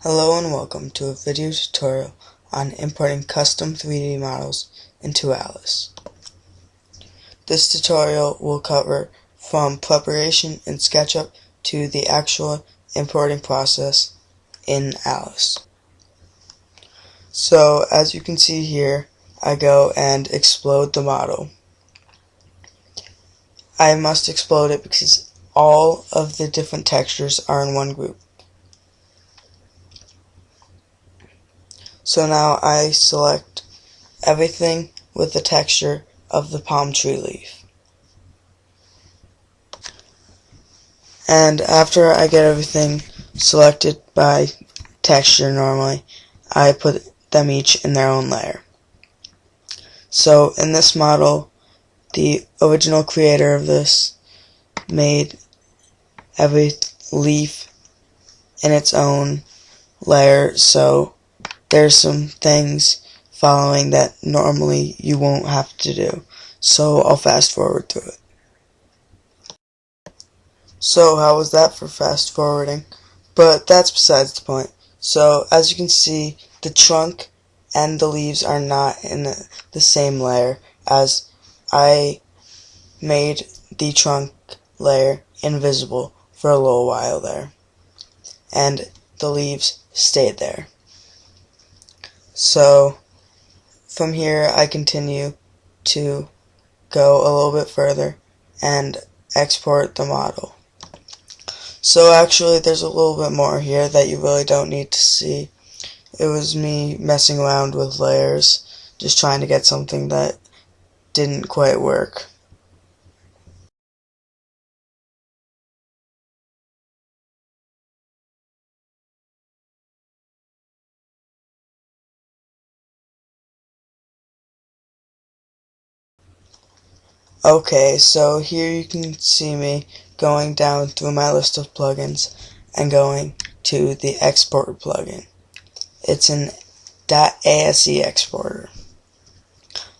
Hello and welcome to a video tutorial on importing custom 3D models into Alice. This tutorial will cover from preparation in SketchUp to the actual importing process in Alice. So as you can see here, I go and explode the model. I must explode it because all of the different textures are in one group. So now I select everything with the texture of the palm tree leaf. And after I get everything selected by texture normally, I put them each in their own layer. So in this model, the original creator of this made every leaf in its own layer, so there's some things following that normally you won't have to do. So I'll fast forward through it. So how was that for fast forwarding? But that's besides the point. So as you can see, the trunk and the leaves are not in the same layer, as I made the trunk layer invisible for a little while there, and the leaves stayed there. So from here I continue to go a little bit further and export the model. So actually there's a little bit more here that you really don't need to see. It was me messing around with layers, just trying to get something that didn't quite work. Okay, so here you can see me going down through my list of plugins and going to the export plugin. It's an .ase exporter.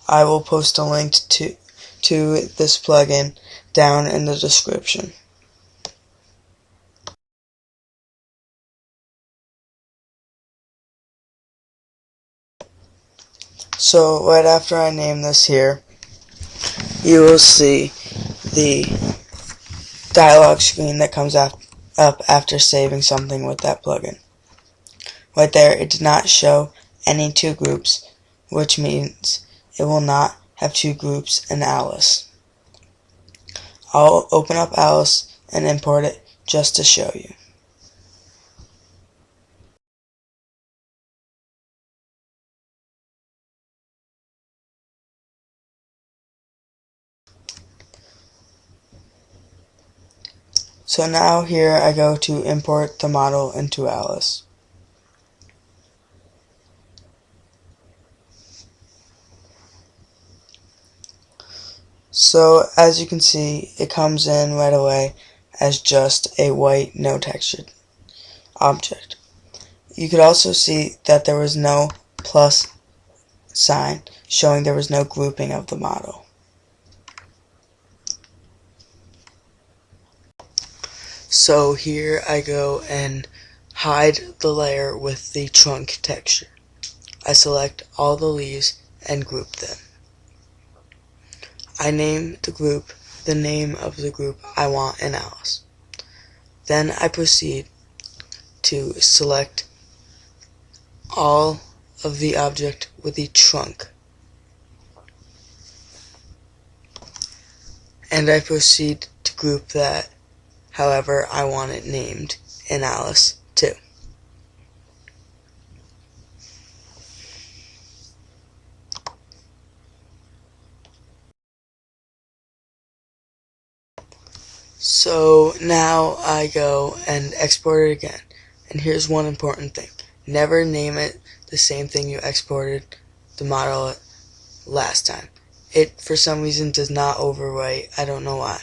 I will post a link to this plugin down in the description. So right after I name this here, you will see the dialog screen that comes up after saving something with that plugin. Right there, it did not show any two groups, which means it will not have two groups in Alice. I'll open up Alice and import it just to show you. So now here I go to import the model into Alice. So as you can see, it comes in right away as just a white, no textured object. You could also see that there was no plus sign showing there was no grouping of the model. So here I go and hide the layer with the trunk texture. I select all the leaves and group them. I name the group the name of the group I want in Alice. Then I proceed to select all of the object with the trunk, and I proceed to group that however I want it named in Alice too. So now I go and export it again. And here's one important thing. Never name it the same thing you exported the model last time. It, for some reason, does not overwrite. I don't know why.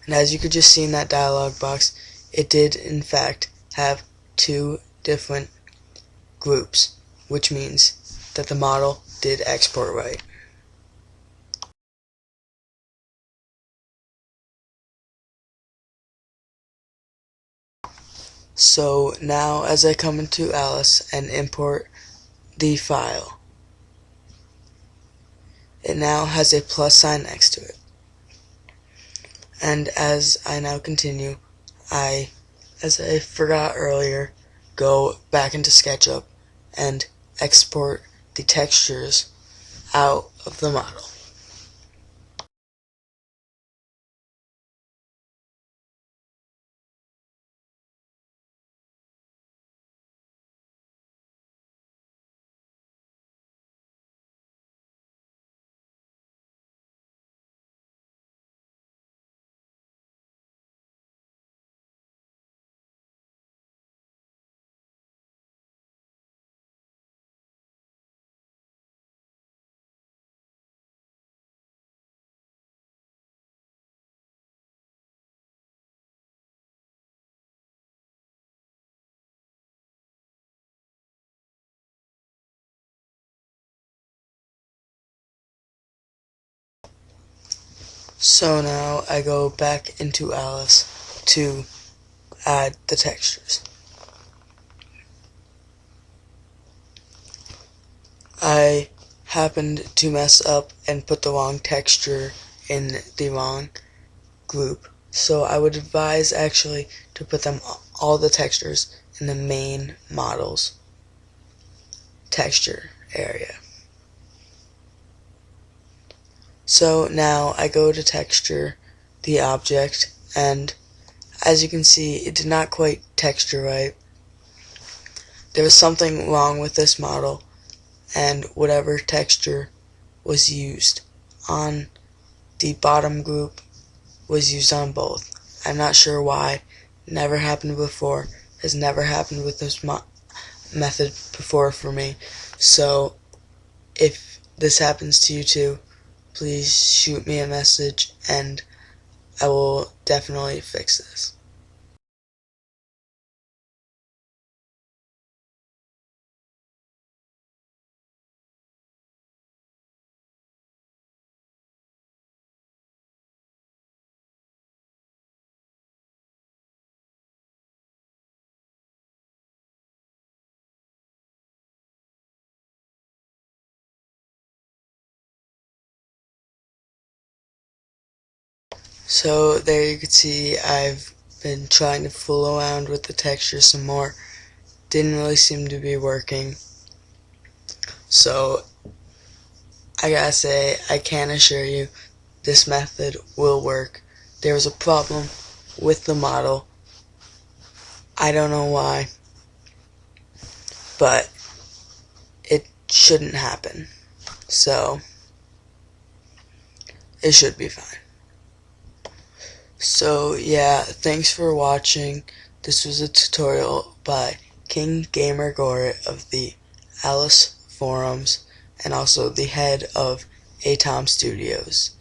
And as you could just see in that dialog box, it did, in fact, have two different groups, which means that the model did export right. So now as I come into Alice and import the file, it now has a plus sign next to it. And as I now continue, as I forgot earlier, go back into SketchUp and export the textures out of the model. So now I go back into Alice to add the textures. I happened to mess up and put the wrong texture in the wrong group, so I would advise actually to put them all the textures in the main models texture area. So now I go to texture the object, and as you can see, it did not quite texture right. There was something wrong with this model, and whatever texture was used on the bottom group was used on both. I'm not sure why. Never happened before. Has never happened with this method before for me. So if this happens to you too, please shoot me a message and I will definitely fix this. So there you can see I've been trying to fool around with the texture some more. Didn't really seem to be working. So I gotta say, I can assure you this method will work. There was a problem with the model. I don't know why, but it shouldn't happen. So it should be fine. So yeah, thanks for watching. This was a tutorial by King Gamer Gore of the Alice forums and also the head of Atom Studios.